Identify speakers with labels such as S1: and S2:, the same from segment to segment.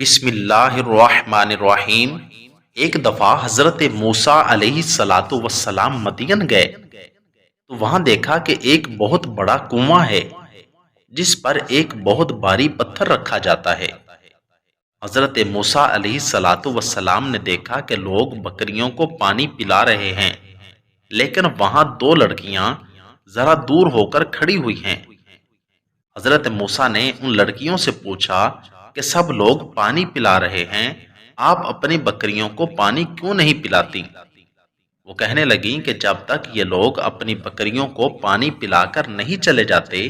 S1: بسم اللہ الرحمن الرحیم۔ ایک دفعہ حضرت موسیٰ علیہ السلام مدین گئے تو وہاں دیکھا کہ ایک بہت بڑا کنواں ہے جس پر ایک بہت بھاری پتھر رکھا جاتا ہے۔ حضرت موسیٰ علیہ السلام نے دیکھا کہ لوگ بکریوں کو پانی پلا رہے ہیں، لیکن وہاں دو لڑکیاں ذرا دور ہو کر کھڑی ہوئی ہیں۔ حضرت موسیٰ نے ان لڑکیوں سے پوچھا کہ سب لوگ پانی پلا رہے ہیں، آپ اپنی بکریوں کو پانی کیوں نہیں پلاتی؟ وہ کہنے لگیں کہ جب تک یہ لوگ اپنی بکریوں کو پانی پلا کر نہیں چلے جاتے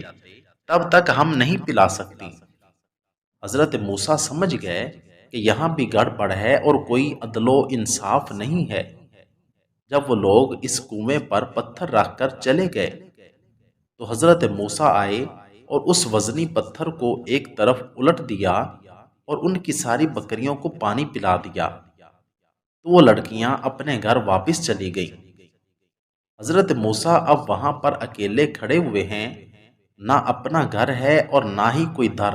S1: تب تک ہم نہیں پلا سکتی۔ حضرت موسیٰ سمجھ گئے کہ یہاں بھی گڑبڑ ہے اور کوئی عدل و انصاف نہیں ہے۔ جب وہ لوگ اس کنویں پر پتھر رکھ کر چلے گئے تو حضرت موسیٰ آئے اور اس وزنی پتھر کو ایک طرف الٹ دیا اور ان کی ساری بکریوں کو پانی پلا دیا تو وہ لڑکیاں اپنے گھر واپس چلی گئیں۔ حضرت موسیٰ اب وہاں پر اکیلے کھڑے ہوئے ہیں، نہ اپنا گھر ہے اور نہ ہی کوئی در۔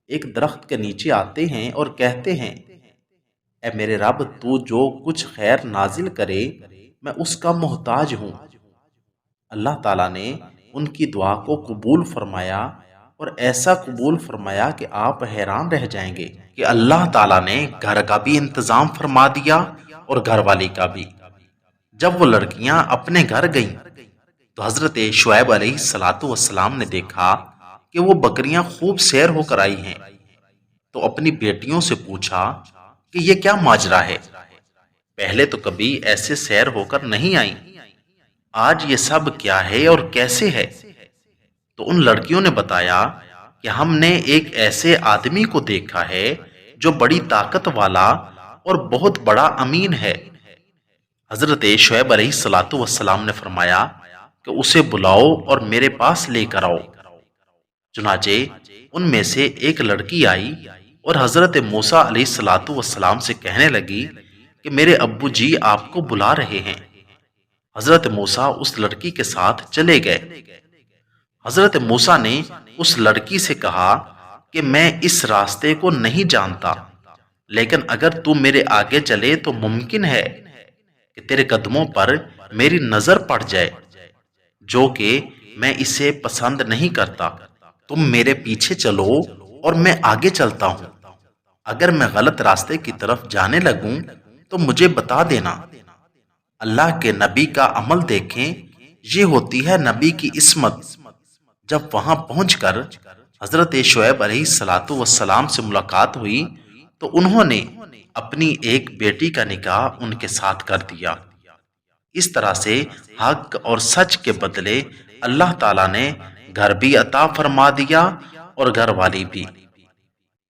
S1: ایک درخت کے نیچے آتے ہیں اور کہتے ہیں، اے میرے رب، تو جو کچھ خیر نازل کرے میں اس کا محتاج ہوں۔ اللہ تعالیٰ نے ان کی دعا کو قبول فرمایا اور ایسا قبول فرمایا کہ آپ حیران رہ جائیں گے کہ اللہ تعالیٰ نے گھر کا بھی انتظام فرما دیا اور گھر والی کا بھی۔ جب وہ لڑکیاں اپنے گھر گئیں تو حضرت شعیب علیہ السلام نے دیکھا کہ وہ بکریاں خوب سیر ہو کر آئی ہیں، تو اپنی بیٹیوں سے پوچھا کہ یہ کیا ماجرا ہے؟ پہلے تو کبھی ایسے سیر ہو کر نہیں آئیں، آج یہ سب کیا ہے اور کیسے ہے؟ تو ان لڑکیوں نے بتایا کہ ہم نے ایک ایسے آدمی کو دیکھا ہے جو بڑی طاقت والا اور بہت بڑا امین ہے۔ حضرت شعیب علیہ السلام نے فرمایا کہ اسے بلاؤ اور میرے پاس لے کر آؤ۔ چنانچہ ان میں سے ایک لڑکی آئی اور حضرت موسیٰ علیہ السلام سے کہنے لگی کہ میرے ابو جی آپ کو بلا رہے ہیں۔ حضرت موسیٰ اس لڑکی کے ساتھ چلے گئے۔ حضرت موسیٰ نے اس لڑکی سے کہا کہ میں اس راستے کو نہیں جانتا، لیکن اگر تو میرے آگے چلے تو ممکن ہے کہ تیرے قدموں پر میری نظر پڑ جائے، جو کہ میں اسے پسند نہیں کرتا۔ تم میرے پیچھے چلو اور میں آگے چلتا ہوں، اگر میں غلط راستے کی طرف جانے لگوں تو مجھے بتا دینا۔ اللہ کے نبی کا عمل دیکھیں، یہ ہوتی ہے نبی کی عصمت۔ جب وہاں پہنچ کر حضرت شعیب علیہ السلام سے ملاقات ہوئی تو انہوں نے اپنی ایک بیٹی کا نکاح ان کے ساتھ کر دیا۔ اس طرح سے حق اور سچ کے بدلے اللہ تعالیٰ نے گھر بھی عطا فرما دیا اور گھر والی بھی۔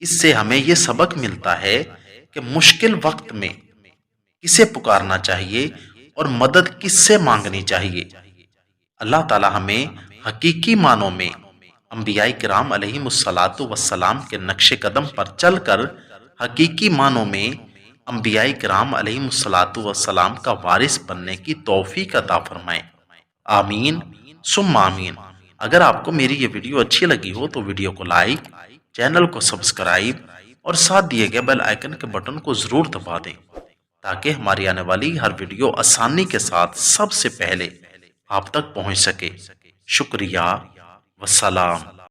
S1: اس سے ہمیں یہ سبق ملتا ہے کہ مشکل وقت میں کسے پکارنا چاہیے اور مدد کس سے مانگنی چاہیے۔ اللہ تعالیٰ ہمیں حقیقی معنوں میں انبیاء کرام علیہم السلام کے نقش قدم پر چل کر حقیقی معنوں میں انبیاء کرام علیہم السلام کا وارث بننے کی توفیق عطا فرمائے۔ آمین ثم آمین۔ اگر آپ کو میری یہ ویڈیو اچھی لگی ہو تو ویڈیو کو لائک، چینل کو سبسکرائب اور ساتھ دیے گئے بیل آئیکن کے بٹن کو ضرور دبا دیں تاکہ ہماری آنے والی ہر ویڈیو آسانی کے ساتھ سب سے پہلے آپ تک پہنچ سکے۔ شکریہ، والسلام۔